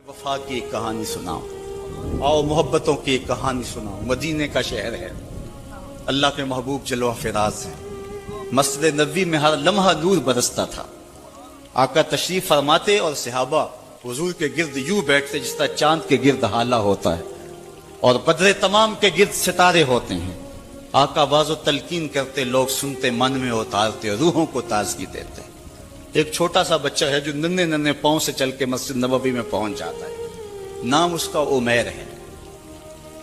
وفا کی ایک کہانی سناؤ، آؤ محبتوں کی ایک کہانی سناؤ۔ مدینے کا شہر ہے، اللہ کے محبوب جلوہ فراز ہیں، مسجد نبوی میں ہر لمحہ نور برستا تھا۔ آقا تشریف فرماتے اور صحابہ حضور کے گرد یوں بیٹھتے جس طرح چاند کے گرد ہالہ ہوتا ہے اور بدر تمام کے گرد ستارے ہوتے ہیں۔ آقا باز و تلقین کرتے، لوگ سنتے، من میں اتارتے، روحوں کو تازگی دیتے۔ ایک چھوٹا سا بچہ ہے جو ننھے ننھے پاؤں سے چل کے مسجد نبوی میں پہنچ جاتا ہے، نام اس کا عمیر ہے۔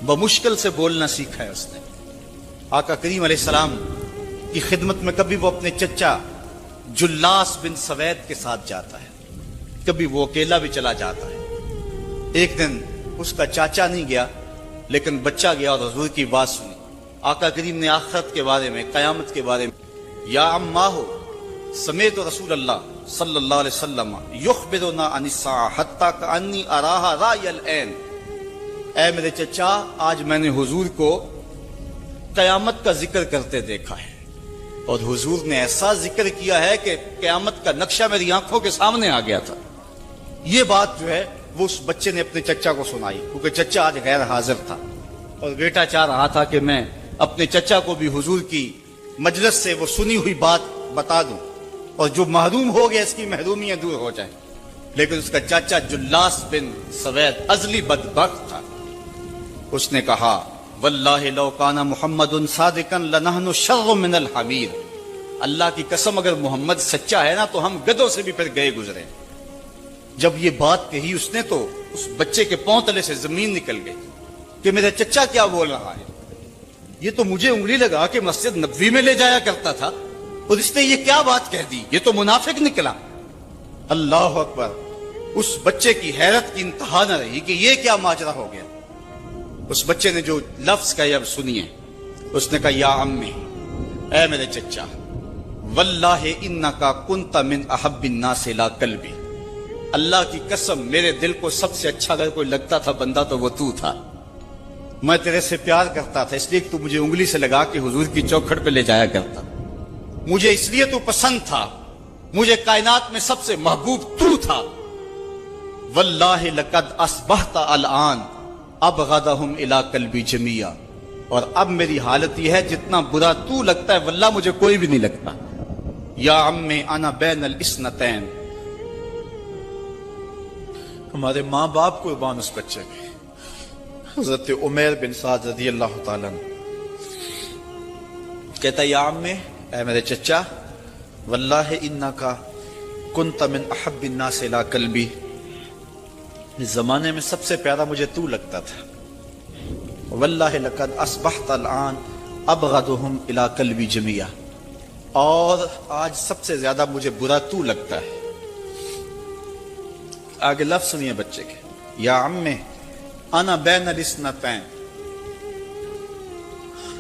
بمشکل سے بولنا سیکھا ہے اس نے۔ آقا کریم علیہ السلام کی خدمت میں کبھی وہ اپنے چچا جلاس بن سوید کے ساتھ جاتا ہے، کبھی وہ اکیلا بھی چلا جاتا ہے۔ ایک دن اس کا چاچا نہیں گیا لیکن بچہ گیا اور حضور کی بات سنی۔ آقا کریم نے آخرت کے بارے میں، قیامت کے بارے میں، یا اماہ سمیت رسول اللہ صلی اللہ علیہ وسلم یخبرنا عن الساعہ حتی کانی اراہا رای العین، اے میرے چچا آج میں نے حضور کو قیامت کا ذکر کرتے دیکھا ہے، اور حضور نے ایسا ذکر کیا ہے کہ قیامت کا نقشہ میری آنکھوں کے سامنے آ گیا تھا۔ یہ بات جو ہے وہ اس بچے نے اپنے چچا کو سنائی، کیونکہ چچا آج غیر حاضر تھا اور بیٹا چاہ رہا تھا کہ میں اپنے چچا کو بھی حضور کی مجلس سے وہ سنی ہوئی بات بتا دوں اور جو محروم ہو گیا اس کی محرومیاں دور ہو جائیں۔ لیکن اس کا چاچا جلاس بن سوید ازلی بدبخت تھا۔ اس نے کہا واللہ لو کان محمد صادقا لنحن شر من الحمیر، اللہ کی قسم اگر محمد سچا ہے نا تو ہم گدھوں سے بھی پھر گئے گزرے۔ جب یہ بات کہی اس نے تو اس بچے کے پاؤں تلے سے زمین نکل گئی کہ میرا چچا کیا بول رہا ہے، یہ تو مجھے انگلی لگا کہ مسجد نبوی میں لے جایا کرتا تھا اور اس نے یہ کیا بات کہہ دی، یہ تو منافق نکلا۔ اللہ اکبر، اس بچے کی حیرت کی انتہا نہ رہی کہ یہ کیا ماجرا ہو گیا۔ اس بچے نے جو لفظ کہا اب سنیے، اس نے کہا یا امی، اے میرے چچا، واللہ انکا کنت من احب الناس لا قلبی، اللہ کی قسم میرے دل کو سب سے اچھا اگر کوئی لگتا تھا بندہ تو وہ تو تھا۔ میں تیرے سے پیار کرتا تھا اس لیے کہ تو مجھے انگلی سے لگا کے حضور کی چوکھٹ پہ لے جایا کرتا، مجھے اس لیے تو پسند تھا، مجھے کائنات میں سب سے محبوب تو تھا۔ واللہ لقد اصبحت الان ابغضهم الى قلبی جمیعا، اور اب میری حالت یہ ہے جتنا برا تو لگتا ہے واللہ مجھے کوئی بھی نہیں لگتا۔ یا عمی انا بین الاثنتین، ہمارے ماں باپ قربان اس بچے میں۔ حضرت عمیر بن سعد رضی اللہ تعالیٰ عنہ کہتا یا عمی، اے میرے چچا، واللہ انکا کنت من احب الناس الى قلبی، اس زمانے میں سب سے پیارا مجھے تو لگتا تھا۔ واللہ لقد اصبحت الان ابغضهم الى قلبی جمیعا، اور آج سب سے زیادہ مجھے برا تو لگتا ہے۔ آگے لفظ سنیے بچے کے، یا عمی انا بین الاثنتین،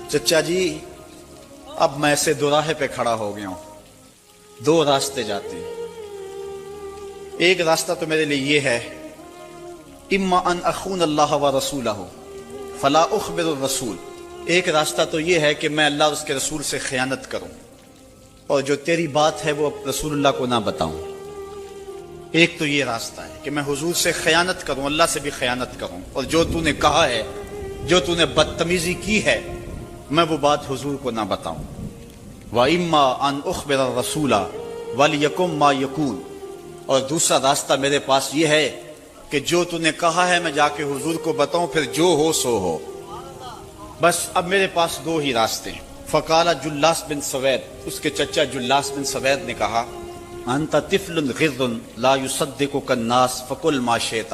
چچا جی اب میں ایسے دو راہے پہ کھڑا ہو گیا ہوں، دو راستے جاتے ہیں۔ ایک راستہ تو میرے لیے یہ ہے، اما ان اخون اللہ و رسولہ فلا اخبر الرسول، ایک راستہ تو یہ ہے کہ میں اللہ اور اس کے رسول سے خیانت کروں اور جو تیری بات ہے وہ رسول اللہ کو نہ بتاؤں۔ ایک تو یہ راستہ ہے کہ میں حضور سے خیانت کروں، اللہ سے بھی خیانت کروں، اور جو تو نے کہا ہے، جو تو نے بدتمیزی کی ہے، میں وہ بات حضور کو نہ بتاؤں۔ وَإِمَّا أَنْ أُخْبِرَ الرَّسُولَ وَلْيَكُنْ مَا يَكُونُ، اور دوسرا راستہ میرے پاس یہ ہے کہ جو تو نے کہا ہے میں جا کے حضور کو بتاؤں، پھر جو ہو سو ہو۔ بس اب میرے پاس دو ہی راستے ہیں۔ فقال جلاس بن سوید، اس کے چچا جلاس بن سوید نے کہا انت طفل غر لا يصدقك الناس فقل ما شئت،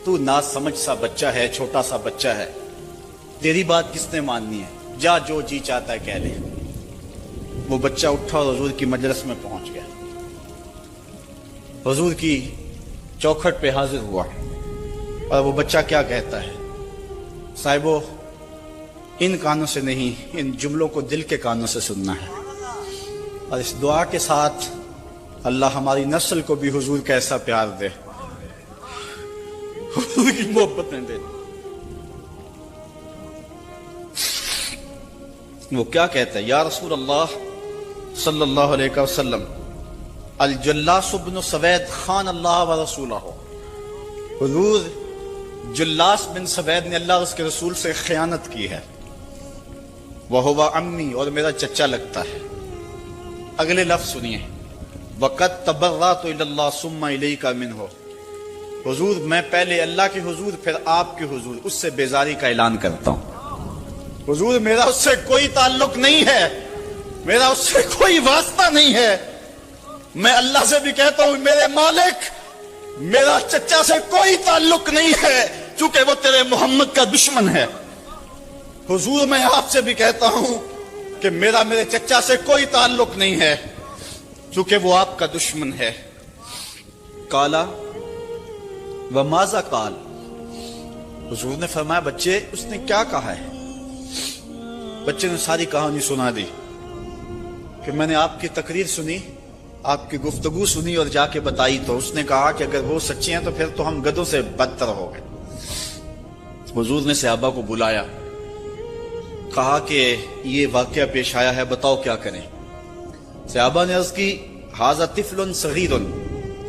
تو ناز سمجھ سا بچہ ہے، چھوٹا سا بچہ ہے، تیری بات کس نے ماننی ہے، جا جو جی چاہتا ہے کہہ لے۔ وہ بچہ اٹھا اور حضور کی مجلس میں پہنچ گیا، حضور کی چوکھٹ پہ حاضر ہوا، اور وہ بچہ کیا کہتا ہے، صاحبو ان کانوں سے نہیں، ان جملوں کو دل کے کانوں سے سننا ہے، اور اس دعا کے ساتھ اللہ ہماری نسل کو بھی حضور کا ایسا پیار دے، حضور کی محبتیں دے۔ وہ کیا کہتا ہے، یا رسول اللہ صلی اللہ علیہ وسلم الجلاس بن سوید خان اللہ و رسولہ، حضور جلاس بن سوید نے اللہ اور اس کے رسول سے خیانت کی ہے، وَهُوَ عَمِّي، اور میرا چچا لگتا ہے۔ اگلے لفظ سنیے، وَقَدْ تَبَرَّأْتُ إِلَى اللَّهِ ثُمَّ إِلَيْكَ مِنْهُ، حضور میں پہلے اللہ کے حضور پھر آپ کے حضور اس سے بیزاری کا اعلان کرتا ہوں۔ حضور میرا اس سے کوئی تعلق نہیں ہے، میرا اس سے کوئی واسطہ نہیں ہے۔ میں اللہ سے بھی کہتا ہوں میرے مالک، میرا چچا سے کوئی تعلق نہیں ہے چونکہ وہ تیرے محمد کا دشمن ہے۔ حضور میں آپ سے بھی کہتا ہوں کہ میرا میرے چچا سے کوئی تعلق نہیں ہے چونکہ وہ آپ کا دشمن ہے۔ کالا وماذا قال، حضور نے فرمایا بچے اس نے کیا کہا ہے؟ بچے نے ساری کہانی سنا دی کہ میں نے آپ کی تقریر سنی، آپ کی گفتگو سنی اور جا کے بتائی تو اس نے کہا کہ اگر وہ سچے ہیں تو پھر تو ہم گدھوں سے بدتر ہو گئے۔ حضور نے صحابہ کو بلایا، کہا کہ یہ واقعہ پیش آیا ہے، بتاؤ کیا کریں؟ صحابہ نے عرض کی ھذا طفل صغیر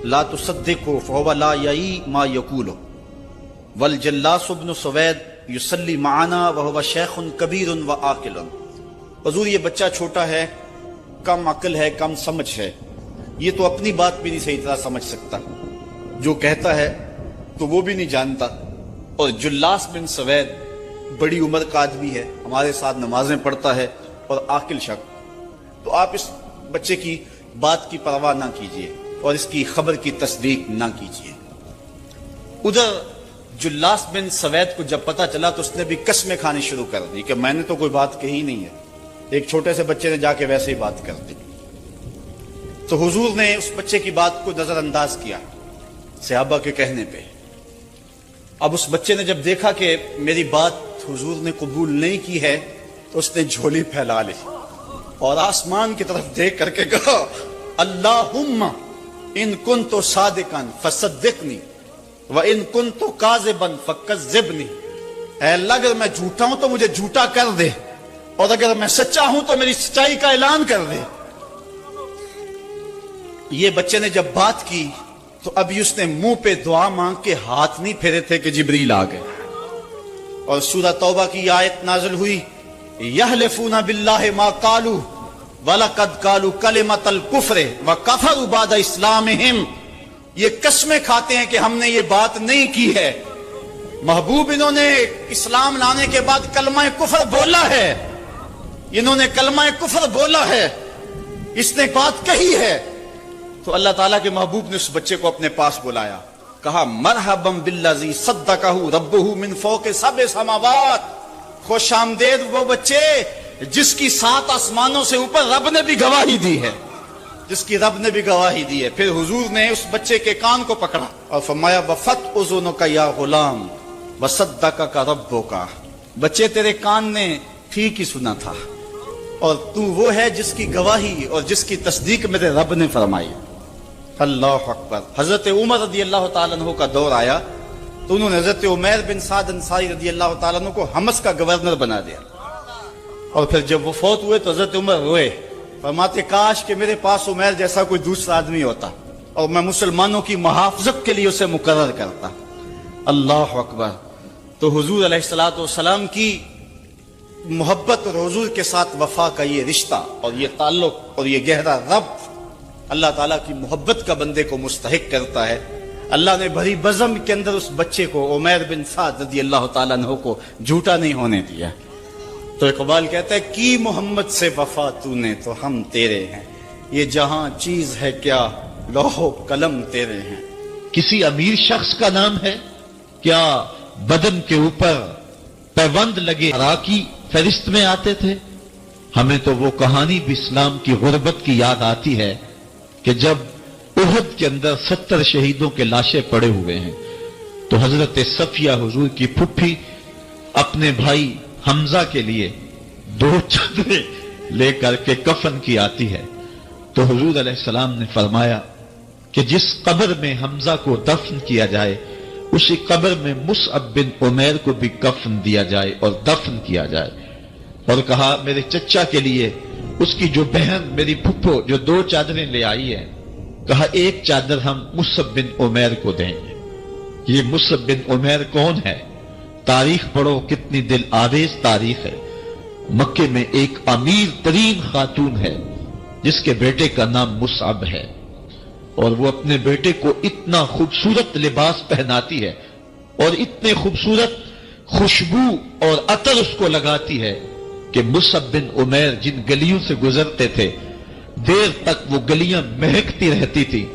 لا تصدقه فهو لا یعی ما یقول والجلاس بن سوید یصلی معنا وهو شیخ کبیر وعاقل، حضور یہ بچہ چھوٹا ہے، کم عقل ہے، کم سمجھ ہے، یہ تو اپنی بات بھی نہیں صحیح طرح سمجھ سکتا، جو کہتا ہے تو وہ بھی نہیں جانتا، اور جلاس بن سوید بڑی عمر کا آدمی ہے، ہمارے ساتھ نمازیں پڑھتا ہے اور عاقل شخص، تو آپ اس بچے کی بات کی پرواہ نہ کیجیے اور اس کی خبر کی تصدیق نہ کیجیے۔ ادھر جلاس بن سوید کو جب پتہ چلا تو اس نے بھی قسمیں کھانی شروع کر دی کہ میں نے تو کوئی بات کہی نہیں ہے، ایک چھوٹے سے بچے نے جا کے ویسے ہی بات کر دی۔ تو حضور نے اس بچے کی بات کو نظر انداز کیا صحابہ کے کہنے پہ۔ اب اس بچے نے جب دیکھا کہ میری بات حضور نے قبول نہیں کی ہے تو اس نے جھولی پھیلا لی اور آسمان کی طرف دیکھ کر کے کہا اللہم ان کنت صادقا فصدقنی وان کنت کاذبا فکذبنی، اے اللہ اگر میں جھوٹا ہوں تو مجھے جھوٹا کر دے اور اگر میں سچا ہوں تو میری سچائی کا اعلان کر دے۔ یہ بچے نے جب بات کی تو ابھی اس نے منہ پہ دعا مانگ کے ہاتھ نہیں پھیرے تھے کہ جبریل آ گئے، اور سورہ توبہ کی آیت نازل ہوئی یحلفون باللہ ما قالوا وَلَقَدْ قَالُوا كَلِمَةَ الْكُفْرِ وَكَفَرُوا بَعْدَ اسلامہم، یہ قسمیں کھاتے ہیں کہ ہم نے یہ بات نہیں کی ہے۔ محبوب انہوں نے اسلام لانے کے بعد کلمہ کفر بولا ہے، انہوں نے کلمہ کفر بولا ہے، اس نے بات کہی ہے۔ تو اللہ تعالیٰ کے محبوب نے اس بچے کو اپنے پاس بلایا، کہا مرحبا بالذی صدقہ ربہ من فوق سبع سماوات، خوش آمدید وہ بچے جس کی 7 آسمانوں سے اوپر رب نے بھی گواہی دی ہے، جس کی رب نے بھی گواہی دی ہے۔ پھر حضور نے اس بچے کے کان کو پکڑا اور فرمایا وَفَتْ أُذُنُكَ يَا غُلَامُ وَصَدَّقَكَ رَبُّكَ، بچے تیرے کان نے ٹھیک ہی سنا تھا اور تو وہ ہے جس کی گواہی اور جس کی تصدیق میرے رب نے فرمائی۔ اللہ اکبر۔ حضرت عمر رضی اللہ تعالیٰ عنہ کا دور آیا تو انہوں نے حضرت عمیر بن سعد انصاری رضی اللہ تعالیٰ عنہ کو حمص کا گورنر بنا دیا، اور پھر جب وہ فوت ہوئے تو حضرت عمر روئے، فرماتے کاش کہ میرے پاس عمیر جیسا کوئی دوسرا آدمی ہوتا اور میں مسلمانوں کی محافظت کے لیے اسے مقرر کرتا۔ اللہ اکبر۔ تو حضور علیہ السلام کی محبت اور حضور کے ساتھ وفا کا یہ رشتہ اور یہ تعلق اور یہ گہرا ربط اللہ تعالیٰ کی محبت کا بندے کو مستحق کرتا ہے۔ اللہ نے بھری بزم کے اندر اس بچے کو عمیر بن سعد رضی اللہ تعالیٰ عنہ کو جھوٹا نہیں ہونے دیا۔ تو اقبال کہتا ہے کی محمد سے وفا تو نے تو ہم تیرے ہیں، یہ جہاں چیز ہے کیا لوح و قلم تیرے ہیں۔ کسی امیر شخص کا نام ہے کیا بدن کے اوپر پیوند لگے عراقی فہرست میں آتے تھے؟ ہمیں تو وہ کہانی بھی اسلام کی غربت کی یاد آتی ہے کہ جب احد کے اندر 70 شہیدوں کے لاشیں پڑے ہوئے ہیں تو حضرت صفیہ حضور کی پھپھی اپنے بھائی حمزہ کے لیے 2 چادریں لے کر کے کفن کی آتی ہے، تو حضور علیہ السلام نے فرمایا کہ جس قبر میں حمزہ کو دفن کیا جائے اسی قبر میں مصعب بن عمیر کو بھی کفن دیا جائے اور دفن کیا جائے، اور کہا میرے چچا کے لیے اس کی جو بہن میری پھپھو جو 2 چادریں لے آئی ہے کہا ایک چادر ہم مصعب بن عمیر کو دیں گے۔ یہ مصعب بن عمیر کون ہے؟ تاریخ پڑھو، کتنی دل آویز تاریخ ہے۔ مکے میں ایک امیر ترین خاتون ہے جس کے بیٹے کا نام مصعب ہے، اور وہ اپنے بیٹے کو اتنا خوبصورت لباس پہناتی ہے اور اتنے خوبصورت خوشبو اور عطر اس کو لگاتی ہے کہ مصعب بن عمیر جن گلیوں سے گزرتے تھے دیر تک وہ گلیاں مہکتی رہتی تھی۔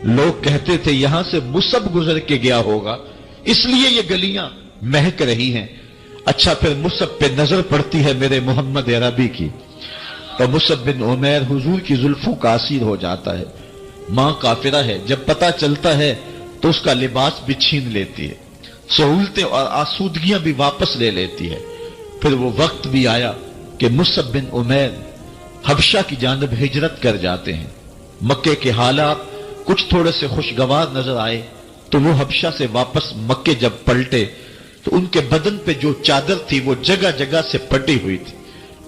لوگ کہتے تھے یہاں سے مصعب گزر کے گیا ہوگا اس لیے یہ گلیاں مہک رہی ہیں۔ اچھا، پھر مصعب پہ نظر پڑتی ہے میرے محمد عربی کی، تو مصعب بن عمیر حضور کی زلفوں کا اسیر ہو جاتا ہے۔ ماں کافرہ ہے، جب پتہ چلتا ہے تو اس کا لباس بھی چھین لیتی ہے، سہولتیں اور آسودگیاں بھی واپس لے لیتی ہے۔ پھر وہ وقت بھی آیا کہ مصعب بن عمیر حبشہ کی جانب ہجرت کر جاتے ہیں۔ مکے کے حالات کچھ تھوڑے سے خوشگوار نظر آئے تو وہ حبشہ سے واپس مکے جب پلٹے تو ان کے بدن پہ جو چادر تھی وہ جگہ جگہ سے پٹی ہوئی تھی۔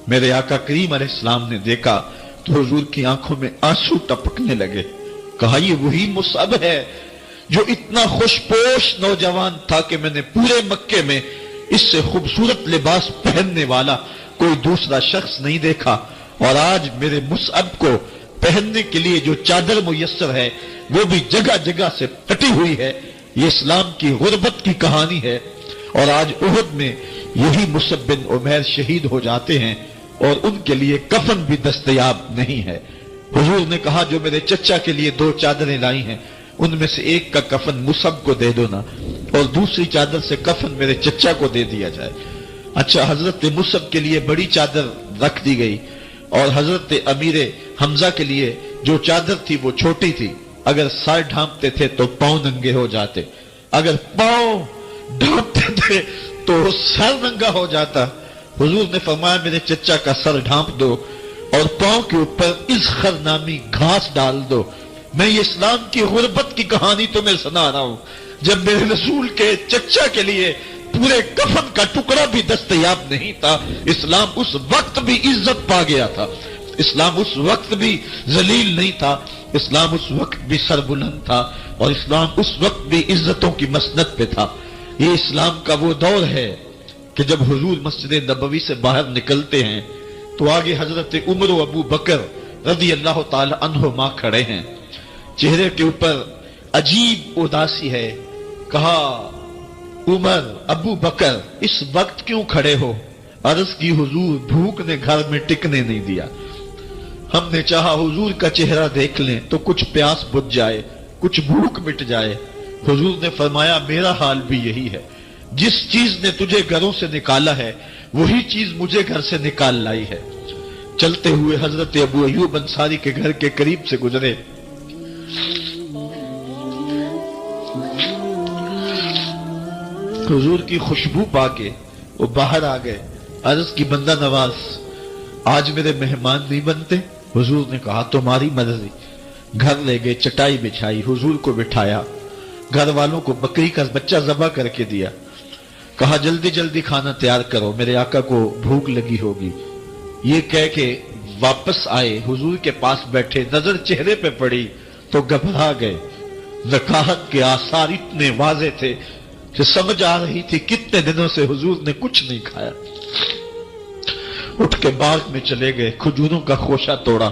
میرے آقا کریم علیہ السلام نے دیکھا تو حضور کی آنکھوں میں آنسو ٹپکنے لگے۔ کہا یہ وہی مصعب ہے جو اتنا خوش پوش نوجوان تھا کہ میں نے پورے مکے میں اس سے خوبصورت لباس پہننے والا کوئی دوسرا شخص نہیں دیکھا، اور آج میرے مصعب کو پہننے کے لیے جو چادر میسر ہے وہ بھی جگہ جگہ سے پٹی ہوئی ہے۔ یہ اسلام کی غربت کی کہانی ہے، اور آج احد میں یہی مصعب بن عمیر شہید ہو جاتے ہیں اور ان کے لیے کفن بھی دستیاب نہیں ہے۔ حضور نے کہا جو میرے چچا کے لیے 2 چادریں لائی ہیں ان میں سے ایک کا کفن مصعب کو دے دو نا، اور دوسری چادر سے کفن میرے چچا کو دے دیا جائے۔ اچھا، حضرت مصعب کے لیے بڑی چادر رکھ دی گئی، اور حضرت امیر حمزہ کے لیے جو چادر تھی وہ چھوٹی تھی، اگر سر ڈھانپتے تھے تو پاؤں ننگے ہو جاتے، اگر پاؤں ڈھانپتے تھے تو سر ننگا ہو جاتا۔ حضور نے فرمایا میرے چچا کا سر ڈھانپ دو اور پاؤں کے اوپر اذخر نامی گھاس ڈال دو۔ میں یہ اسلام کی غربت کی کہانی تمہیں سنا رہا ہوں، جب میرے رسول کے چچا کے لیے پورے کفن کا ٹکڑا بھی دستیاب نہیں تھا، اسلام اس وقت بھی عزت پا گیا تھا، اسلام اس وقت بھی ذلیل نہیں تھا، اسلام اس وقت بھی سربلند تھا، اور اسلام اس وقت بھی عزتوں کی مسند پہ تھا۔ یہ اسلام کا وہ دور ہے کہ جب حضور مسجد نبوی سے باہر نکلتے ہیں تو آگے حضرت عمر و ابو بکر رضی اللہ تعالی عنہما کھڑے ہیں، چہرے کے اوپر عجیب اداسی ہے۔ کہا عمر، ابو بکر اس وقت کیوں کھڑے ہو؟ عرض کی حضور بھوک نے گھر میں ٹکنے نہیں دیا، ہم نے چاہا حضور کا چہرہ دیکھ لیں تو کچھ پیاس بجھ جائے، کچھ بھوک مٹ جائے۔ حضور نے فرمایا میرا حال بھی یہی ہے، جس چیز نے تجھے گھروں سے نکالا ہے وہی چیز مجھے گھر سے نکال لائی ہے۔ چلتے ہوئے حضرت ابو ایوب انصاری کے گھر کے قریب سے گزرے، حضور کی خوشبو پا کے وہ باہر آ گئے۔ عرض کی بندہ نواز آج میرے مہمان نہیں بنتے؟ حضور نے کہا تمہاری مرضی۔ گھر لے گئے، چٹائی بچھائی، حضور کو بٹھایا، گھر والوں کو بکری کا بچہ ذبح کر کے دیا، کہا جلدی جلدی کھانا تیار کرو، میرے آقا کو بھوک لگی ہوگی۔ یہ کہہ کے واپس آئے، حضور کے پاس بیٹھے، نظر چہرے پہ پڑی تو گھبرا گئے۔ ذکاہت کے آثار اتنے واضح تھے کہ سمجھ آ رہی تھی کتنے دنوں سے حضور نے کچھ نہیں کھایا۔ اٹھ کے باغ میں چلے گئے، کھجوروں کا خوشہ توڑا،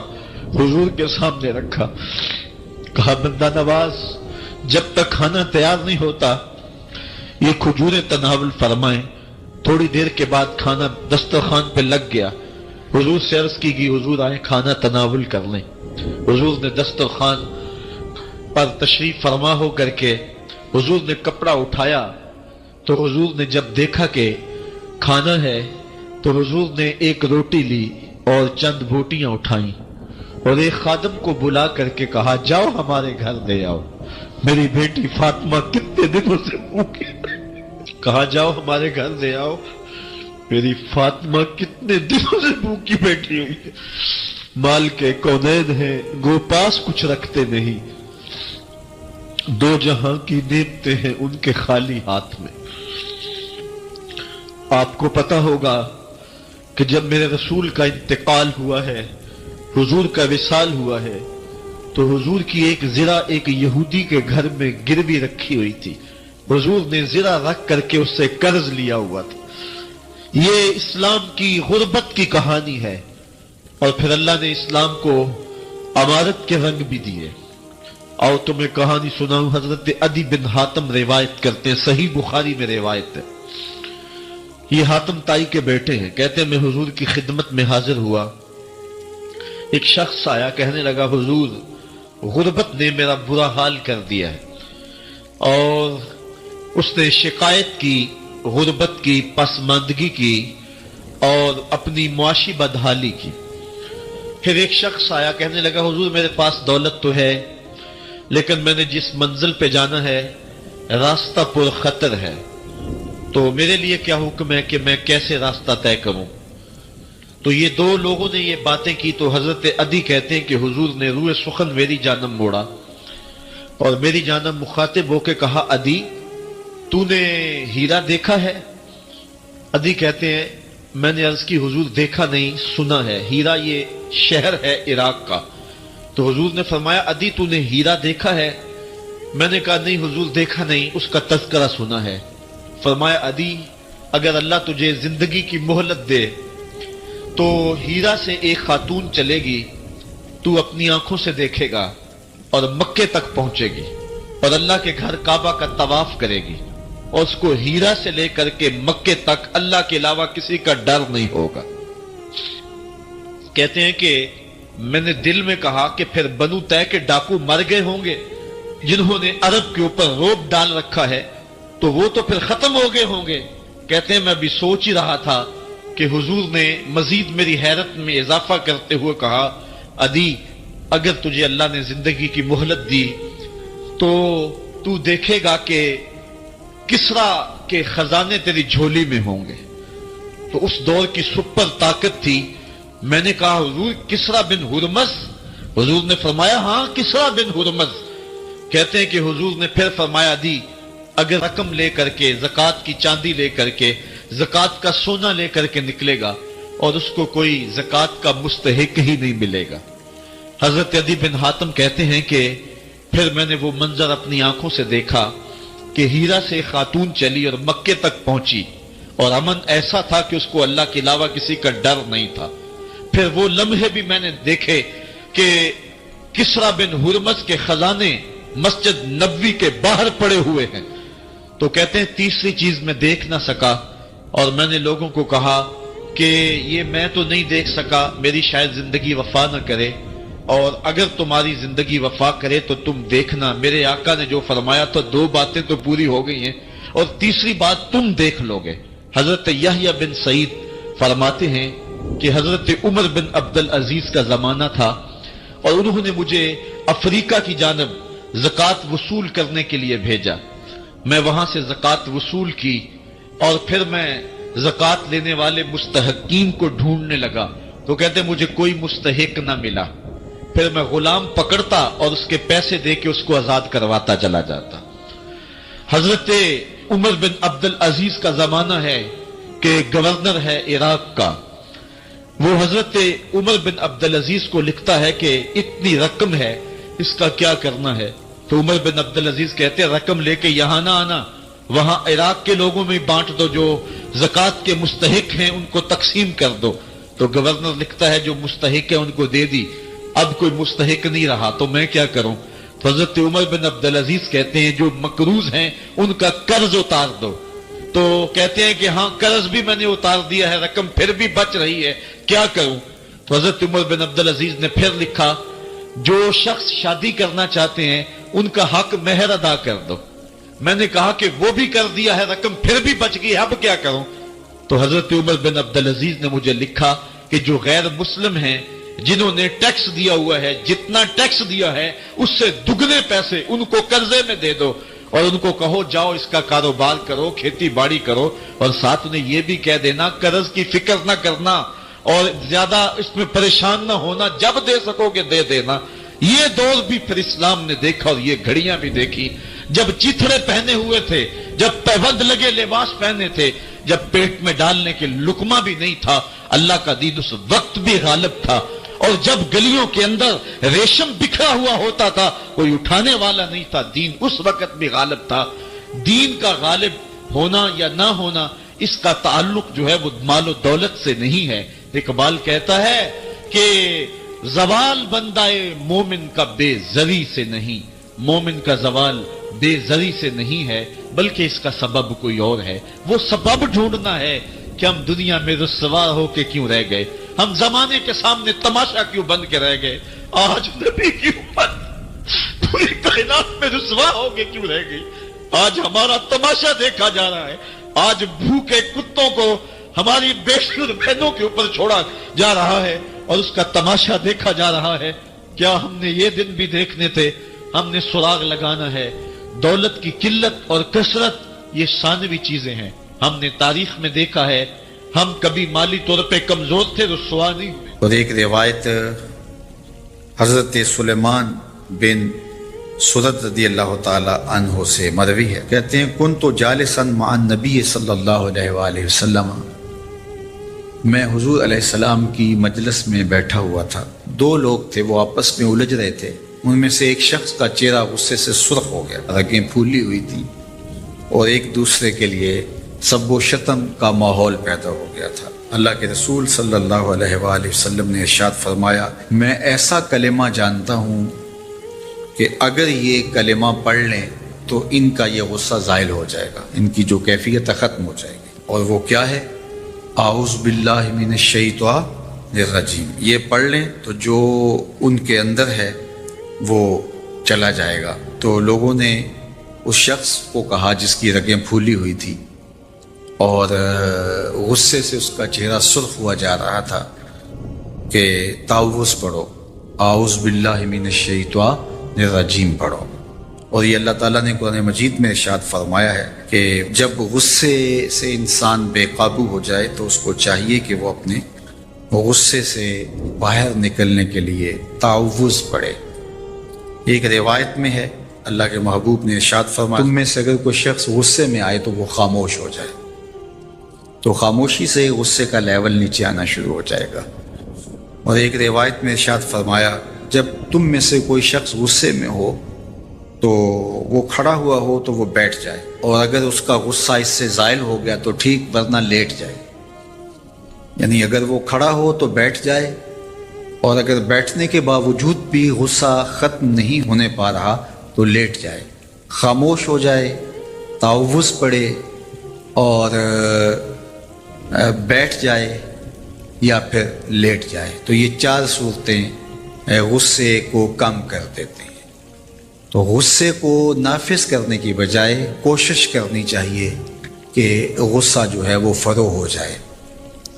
حضور کے سامنے رکھا، کہا بندہ نواز جب تک کھانا تیار نہیں ہوتا یہ کھجوریں تناول فرمائیں۔ تھوڑی دیر کے بعد کھانا دسترخوان پہ لگ گیا، حضور سے عرض کی گئی حضور آئے کھانا تناول کر لیں۔ حضور نے دسترخوان پر تشریف فرما ہو کر کے حضور نے کپڑا اٹھایا تو حضور نے جب دیکھا کہ کھانا ہے تو حضور نے ایک روٹی لی اور چند بوٹیاں اٹھائیں اور ایک خادم کو بلا کر کے کہا جاؤ ہمارے گھر دے آؤ، میری بیٹی فاطمہ کتنے دنوں سے بھوکی، کہا جاؤ ہمارے گھر دے آؤ، میری فاطمہ کتنے دنوں سے بھوکی بیٹھی ہوئی ہے، مال کے کونین ہیں گو پاس کچھ رکھتے نہیں، 2 جہاں کی نعمتیں ہیں ان کے خالی ہاتھ میں۔ آپ کو پتا ہوگا کہ جب میرے رسول کا انتقال ہوا ہے، حضور کا وصال ہوا ہے، تو حضور کی ایک زرہ ایک یہودی کے گھر میں گروی رکھی ہوئی تھی. حضور نے زرہ رکھ کر کے اس سے قرض لیا ہوا تھا. یہ اسلام کی غربت کی کہانی ہے. اور پھر اللہ نے اسلام کو امارت کے رنگ بھی دیے. اور تمہیں کہانی سناؤں، حضرت عدی بن حاتم روایت کرتے ہیں، صحیح بخاری میں روایت ہے. یہ حاتم تائی کے بیٹے ہیں. کہتے ہیں میں حضور کی خدمت میں حاضر ہوا. ایک شخص آیا، کہنے لگا حضور غربت نے میرا برا حال کر دیا ہے. اور اس نے شکایت کی غربت کی، پسماندگی کی اور اپنی معاشی بدحالی کی. پھر ایک شخص آیا، کہنے لگا حضور میرے پاس دولت تو ہے لیکن میں نے جس منزل پہ جانا ہے راستہ پر خطر ہے، تو میرے لیے کیا حکم ہے کہ میں کیسے راستہ طے کروں؟ تو یہ دو لوگوں نے یہ باتیں کی. تو حضرت عدی کہتے ہیں کہ حضور نے روئے سخن میری جانب موڑا اور میری جانب مخاطب ہو کے کہا عدی تو نے ہیرا دیکھا ہے؟ عدی کہتے ہیں میں نے عرض کی حضور دیکھا نہیں، سنا ہے. ہیرا یہ شہر ہے عراق کا. تو حضور نے فرمایا عدی تو نے ہیرا دیکھا ہے؟ میں نے کہا نہیں حضور دیکھا نہیں، اس کا تذکرہ سنا ہے. فرمایا عدی اگر اللہ تجھے زندگی کی مہلت دے تو ہیرا سے ایک خاتون چلے گی، تو اپنی آنکھوں سے دیکھے گا اور مکے تک پہنچے گی اور اللہ کے گھر کعبہ کا طواف کرے گی اور اس کو ہیرا سے لے کر کے مکے تک اللہ کے علاوہ کسی کا ڈر نہیں ہوگا. کہتے ہیں کہ میں نے دل میں کہا کہ پھر بنو طے کے ڈاکو مر گئے ہوں گے جنہوں نے عرب کے اوپر روب ڈال رکھا ہے، تو وہ تو پھر ختم ہو گئے ہوں گے. کہتے ہیں میں بھی سوچ ہی رہا تھا کہ حضور نے مزید میری حیرت میں اضافہ کرتے ہوئے کہا عدی اگر تجھے اللہ نے زندگی کی مہلت دی تو تو دیکھے گا کہ کسرا کے خزانے تیری جھولی میں ہوں گے. تو اس دور کی سپر طاقت تھی. میں نے کہا حضور کسرا بن ہرمز؟ حضور نے فرمایا ہاں کسرا بن ہرمز. کہتے ہیں کہ حضور نے پھر فرمایا عدی اگر رقم لے کر کے زکوٰۃ کی چاندی لے کر کے زکوٰۃ کا سونا لے کر کے نکلے گا اور اس کو کوئی زکوٰۃ کا مستحق ہی نہیں ملے گا. حضرت عدی بن حاتم کہتے ہیں کہ پھر میں نے وہ منظر اپنی آنکھوں سے دیکھا کہ ہیرا سے خاتون چلی اور مکے تک پہنچی اور امن ایسا تھا کہ اس کو اللہ کے علاوہ کسی کا ڈر نہیں تھا. پھر وہ لمحے بھی میں نے دیکھے کہ کسرا بن ہرمز کے خزانے مسجد نبوی کے باہر پڑے ہوئے ہیں. تو کہتے ہیں تیسری چیز میں دیکھ نہ سکا اور میں نے لوگوں کو کہا کہ یہ میں تو نہیں دیکھ سکا، میری شاید زندگی وفا نہ کرے، اور اگر تمہاری زندگی وفا کرے تو تم دیکھنا میرے آقا نے جو فرمایا تو دو باتیں تو پوری ہو گئی ہیں اور تیسری بات تم دیکھ لو گے. حضرت یحییٰ بن سعید فرماتے ہیں کہ حضرت عمر بن عبدالعزیز کا زمانہ تھا اور انہوں نے مجھے افریقہ کی جانب زکوٰۃ وصول کرنے کے لیے بھیجا. میں وہاں سے زکوٰۃ وصول کی اور پھر میں زکوٰۃ لینے والے مستحقین کو ڈھونڈنے لگا. تو کہتے مجھے کوئی مستحق نہ ملا. پھر میں غلام پکڑتا اور اس کے پیسے دے کے اس کو آزاد کرواتا چلا جاتا. حضرت عمر بن عبدالعزیز کا زمانہ ہے کہ گورنر ہے عراق کا. وہ حضرت عمر بن عبدالعزیز کو لکھتا ہے کہ اتنی رقم ہے اس کا کیا کرنا ہے. تو عمر بن عبدالعزیز کہتے ہیں رقم لے کے یہاں نہ آنا، وہاں عراق کے لوگوں میں بانٹ دو، جو زکوٰۃ کے مستحق ہیں ان کو تقسیم کر دو. تو گورنر لکھتا ہے جو مستحق ہے ان کو دے دی، اب کوئی مستحق نہیں رہا تو میں کیا کروں. تو حضرت عمر بن عبدالعزیز کہتے ہیں جو مقروض ہیں ان کا قرض اتار دو. تو کہتے ہیں کہ ہاں قرض بھی میں نے اتار دیا ہے، رقم پھر بھی بچ رہی ہے، کیا کروں. تو حضرت عمر بن عبدالعزیز نے پھر لکھا جو شخص شادی کرنا چاہتے ہیں ان کا حق مہر ادا کر دو. میں نے کہا کہ وہ بھی کر دیا ہے، رقم پھر بھی بچ گئی، اب کیا کروں. تو حضرت عمر بن عبدالعزیز نے مجھے لکھا کہ جو غیر مسلم ہیں جنہوں نے ٹیکس دیا ہوا ہے، جتنا ٹیکس دیا ہے اس سے دگنے پیسے ان کو قرضے میں دے دو اور ان کو کہو جاؤ اس کا کاروبار کرو، کھیتی باڑی کرو، اور ساتھ انہیں یہ بھی کہہ دینا قرض کی فکر نہ کرنا اور زیادہ اس میں پریشان نہ ہونا، جب دے سکو گے دے دینا. یہ دور بھی پھر اسلام نے دیکھا اور یہ گھڑیاں بھی دیکھی جب چتھڑے پہنے ہوئے تھے، جب پیبند لگے لباس پہنے تھے، جب پیٹ میں ڈالنے کے لقمہ بھی نہیں تھا. اللہ کا دین اس وقت بھی غالب تھا اور جب گلیوں کے اندر ریشم بکھرا ہوا ہوتا تھا کوئی اٹھانے والا نہیں تھا، دین اس وقت بھی غالب تھا۔ دین کا غالب ہونا یا نہ ہونا اس کا تعلق جو ہے وہ مال و دولت سے نہیں ہے۔ اقبال کہتا ہے کہ زوال بندہ مومن کا بے زری سے نہیں، مومن کا زوال بے زری سے نہیں ہے بلکہ اس کا سبب کوئی اور ہے۔ وہ سبب ڈھونڈنا ہے کہ ہم دنیا میں رسوا ہو کے کیوں رہ گئے، ہم زمانے کے سامنے تماشا کیوں بن کے رہ گئے، آج نبی کی امت پوری کائنات میں رسوا ہو کے کیوں رہ گئی، آج ہمارا تماشا دیکھا جا رہا ہے، آج بھوکے کتوں کو ہماری بے شمار بہنوں کے اوپر چھوڑا جا رہا ہے اور اس کا تماشا دیکھا جا رہا ہے۔ کیا ہم نے یہ دن بھی دیکھنے تھے؟ ہم نے سراغ لگانا ہے۔ دولت کی قلت اور کثرت یہ ثانوی چیزیں ہیں۔ ہم نے تاریخ میں دیکھا ہے ہم کبھی مالی طور پہ کمزور تھے، رسوا نہیں ہوئے۔ اور ایک روایت حضرت سلیمان بن سرد رضی اللہ تعالی عنہ سے مروی ہے، کہتے ہیں کنت جالسا مع النبی صلی اللہ علیہ وآلہ وسلم، میں حضور علیہ السلام کی مجلس میں بیٹھا ہوا تھا، دو لوگ تھے وہ آپس میں الجھ رہے تھے، ان میں سے ایک شخص کا چہرہ غصے سے سرخ ہو گیا، رگیں پھولی ہوئی تھی اور ایک دوسرے کے لیے سب و شتم کا ماحول پیدا ہو گیا تھا۔ اللہ کے رسول صلی اللہ علیہ وآلہ وسلم نے ارشاد فرمایا میں ایسا کلمہ جانتا ہوں کہ اگر یہ کلمہ پڑھ لیں تو ان کا یہ غصہ زائل ہو جائے گا، ان کی جو کیفیت ختم ہو جائے گی، اور وہ کیا ہے؟ اعوذ باللہ من الشیطان الرجیم، یہ پڑھ لیں تو جو ان کے اندر ہے وہ چلا جائے گا۔ تو لوگوں نے اس شخص کو کہا جس کی رگیں پھولی ہوئی تھی اور غصے سے اس کا چہرہ سرخ ہوا جا رہا تھا کہ تعوذ پڑھو، اعوذ باللہ من الشیطان الرجیم پڑھو۔ اور یہ اللہ تعالیٰ نے قرآن مجید میں ارشاد فرمایا ہے کہ جب غصے سے انسان بے قابو ہو جائے تو اس کو چاہیے کہ وہ اپنے غصے سے باہر نکلنے کے لیے تعوذ پڑھے۔ ایک روایت میں ہے اللہ کے محبوب نے ارشاد فرمایا تم میں سے اگر کوئی شخص غصے میں آئے تو وہ خاموش ہو جائے، تو خاموشی سے غصے کا لیول نیچے آنا شروع ہو جائے گا۔ اور ایک روایت میں ارشاد فرمایا جب تم میں سے کوئی شخص غصے میں ہو تو وہ کھڑا ہوا ہو تو وہ بیٹھ جائے، اور اگر اس کا غصہ اس سے زائل ہو گیا تو ٹھیک، ورنہ لیٹ جائے۔ یعنی اگر وہ کھڑا ہو تو بیٹھ جائے، اور اگر بیٹھنے کے باوجود بھی غصہ ختم نہیں ہونے پا رہا تو لیٹ جائے، خاموش ہو جائے، تعوذ پڑھے اور بیٹھ جائے یا پھر لیٹ جائے۔ تو یہ چار صورتیں غصے کو کم کر دیتے ہیں۔ تو غصے کو نافذ کرنے کی بجائے کوشش کرنی چاہیے کہ غصہ جو ہے وہ فروغ ہو جائے،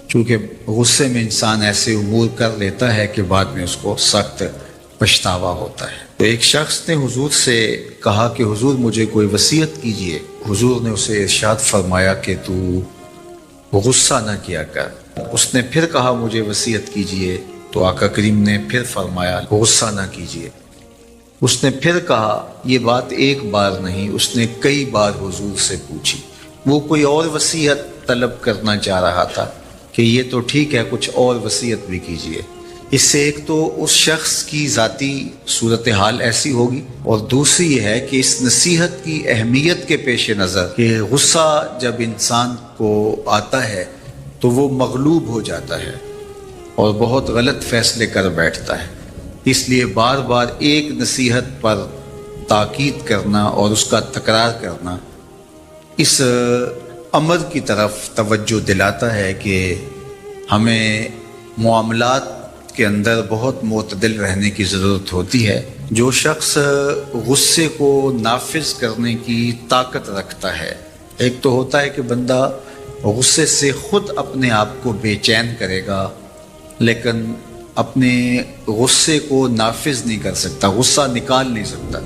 چونکہ غصے میں انسان ایسے امور کر لیتا ہے کہ بعد میں اس کو سخت پچھتاوا ہوتا ہے۔ تو ایک شخص نے حضور سے کہا کہ حضور مجھے کوئی وصیت کیجئے۔ حضور نے اسے ارشاد فرمایا کہ تو غصہ نہ کیا کر۔ اس نے پھر کہا مجھے وصیت کیجئے، تو آقا کریم نے پھر فرمایا غصہ نہ کیجئے۔ اس نے پھر کہا، یہ بات ایک بار نہیں، اس نے کئی بار حضور سے پوچھی۔ وہ کوئی اور وصیت طلب کرنا چاہ رہا تھا کہ یہ تو ٹھیک ہے، کچھ اور وصیت بھی کیجئے۔ اس سے ایک تو اس شخص کی ذاتی صورتحال ایسی ہوگی، اور دوسری یہ ہے کہ اس نصیحت کی اہمیت کے پیش نظر کہ غصہ جب انسان کو آتا ہے تو وہ مغلوب ہو جاتا ہے اور بہت غلط فیصلے کر بیٹھتا ہے، اس لیے بار بار ایک نصیحت پر تاکید کرنا اور اس کا تکرار کرنا اس امر کی طرف توجہ دلاتا ہے کہ ہمیں معاملات کے اندر بہت معتدل رہنے کی ضرورت ہوتی ہے۔ جو شخص غصے کو نافذ کرنے کی طاقت رکھتا ہے، ایک تو ہوتا ہے کہ بندہ غصے سے خود اپنے آپ کو بے چین کرے گا، لیکن اپنے غصے کو نافذ نہیں کر سکتا، غصہ نکال نہیں سکتا،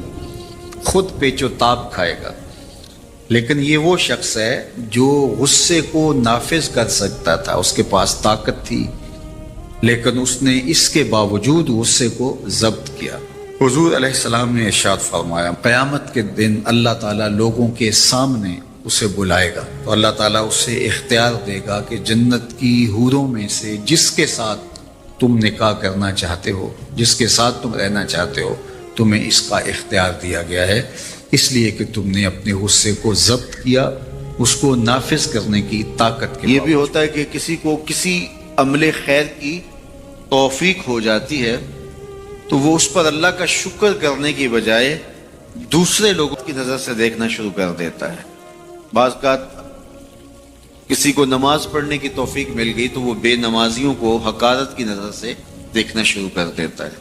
خود پیچ و تاب کھائے گا۔ لیکن یہ وہ شخص ہے جو غصے کو نافذ کر سکتا تھا، اس کے پاس طاقت تھی، لیکن اس نے اس کے باوجود غصے کو ضبط کیا۔ حضور علیہ السلام نے ارشاد فرمایا قیامت کے دن اللہ تعالیٰ لوگوں کے سامنے اسے بلائے گا، تو اللہ تعالیٰ اسے اختیار دے گا کہ جنت کی حوروں میں سے جس کے ساتھ تم نکاح کرنا چاہتے ہو، جس کے ساتھ تم رہنا چاہتے ہو، تمہیں اس کا اختیار دیا گیا ہے، اس لیے کہ تم نے اپنے غصے کو ضبط کیا، اس کو نافذ کرنے کی طاقت کے یہ بھی ہوتا ہے کہ کسی کو کسی عمل خیر کی توفیق ہو جاتی ہے تو وہ اس پر اللہ کا شکر کرنے کی بجائے دوسرے لوگوں کی نظر سے دیکھنا شروع کر دیتا ہے۔ بعض اوقات کسی کو نماز پڑھنے کی توفیق مل گئی تو وہ بے نمازیوں کو حقارت کی نظر سے دیکھنا شروع کر دیتا ہے،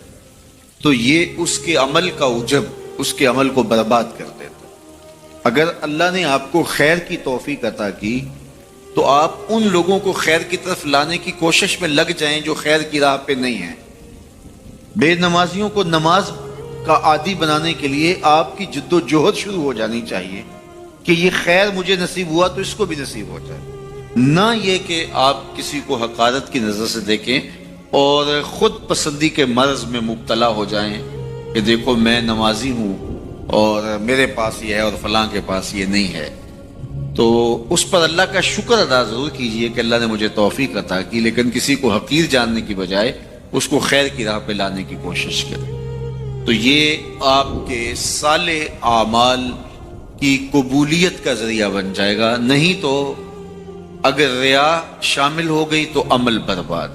تو یہ اس کے عمل کا عجب اس کے عمل کو برباد کر دیتا ہے۔ اگر اللہ نے آپ کو خیر کی توفیق عطا کی تو آپ ان لوگوں کو خیر کی طرف لانے کی کوشش میں لگ جائیں جو خیر کی راہ پہ نہیں ہیں۔ بے نمازیوں کو نماز کا عادی بنانے کے لیے آپ کی جد و جہد شروع ہو جانی چاہیے کہ یہ خیر مجھے نصیب ہوا تو اس کو بھی نصیب ہو جائے، نہ یہ کہ آپ کسی کو حقارت کی نظر سے دیکھیں اور خود پسندی کے مرض میں مبتلا ہو جائیں کہ دیکھو میں نمازی ہوں اور میرے پاس یہ ہے اور فلاں کے پاس یہ نہیں ہے۔ تو اس پر اللہ کا شکر ادا ضرور کیجئے کہ اللہ نے مجھے توفیق عطا کی، لیکن کسی کو حقیر جاننے کی بجائے اس کو خیر کی راہ پہ لانے کی کوشش کریں۔ تو یہ آپ کے صالح اعمال کی قبولیت کا ذریعہ بن جائے گا، نہیں تو اگر ریا شامل ہو گئی تو عمل برباد،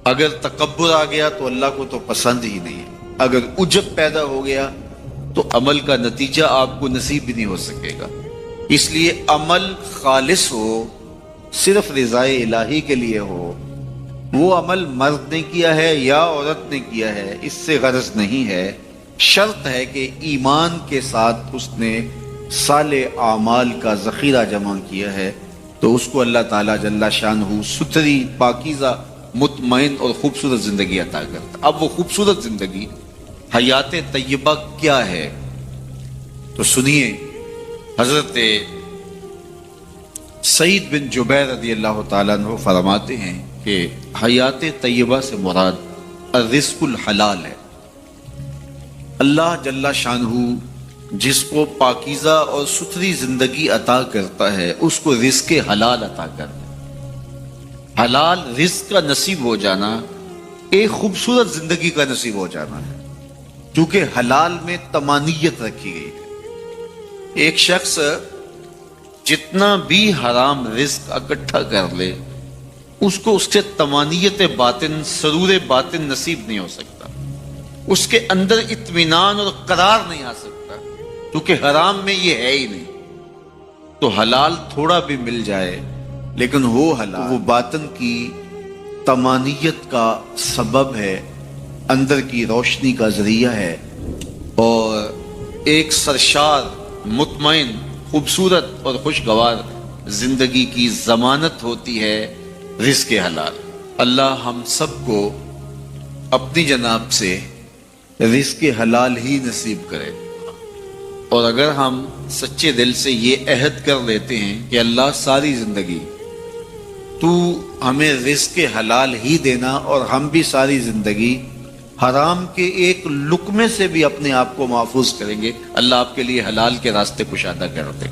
اگر تکبر آ گیا تو اللہ کو تو پسند ہی نہیں، اگر عجب پیدا ہو گیا تو عمل کا نتیجہ آپ کو نصیب بھی نہیں ہو سکے گا۔ اس لیے عمل خالص ہو، صرف رضائے الہی کے لیے ہو، وہ عمل مرد نے کیا ہے یا عورت نے کیا ہے اس سے غرض نہیں ہے، شرط ہے کہ ایمان کے ساتھ اس نے صالح اعمال کا ذخیرہ جمع کیا ہے تو اس کو اللہ تعالیٰ جل شانہ ستھری، پاکیزہ، مطمئن اور خوبصورت زندگی عطا کرتا۔ اب وہ خوبصورت زندگی حیات طیبہ کیا ہے تو سنیے، حضرت سعید بن جبیر رضی اللہ تعالیٰ عنہ فرماتے ہیں کہ حیات طیبہ سے مراد الرزق الحلال ہے۔ اللہ جل شانہ جس کو پاکیزہ اور ستھری زندگی عطا کرتا ہے اس کو رزق حلال عطا کرتا ہے۔ حلال رزق کا نصیب ہو جانا ایک خوبصورت زندگی کا نصیب ہو جانا ہے، کیونکہ حلال میں طمانیت رکھی گئی ہے۔ ایک شخص جتنا بھی حرام رزق اکٹھا کر لے اس کو اس سے طمانیت باطن، سرور باطن نصیب نہیں ہو سکتا، اس کے اندر اطمینان اور قرار نہیں آ سکتا، کیونکہ حرام میں یہ ہے ہی نہیں۔ تو حلال تھوڑا بھی مل جائے لیکن ہو حلال، وہ باطن کی طمانیت کا سبب ہے، اندر کی روشنی کا ذریعہ ہے، اور ایک سرشار، مطمئن، خوبصورت اور خوشگوار زندگی کی ضمانت ہوتی ہے رزق حلال۔ اللہ ہم سب کو اپنی جناب سے رزق حلال ہی نصیب کرے، اور اگر ہم سچے دل سے یہ عہد کر لیتے ہیں کہ اللہ ساری زندگی تو ہمیں رزق حلال ہی دینا اور ہم بھی ساری زندگی حرام کے ایک لقمے سے بھی اپنے آپ کو محفوظ کریں گے، اللہ آپ کے لیے حلال کے راستے کشادہ کر دے۔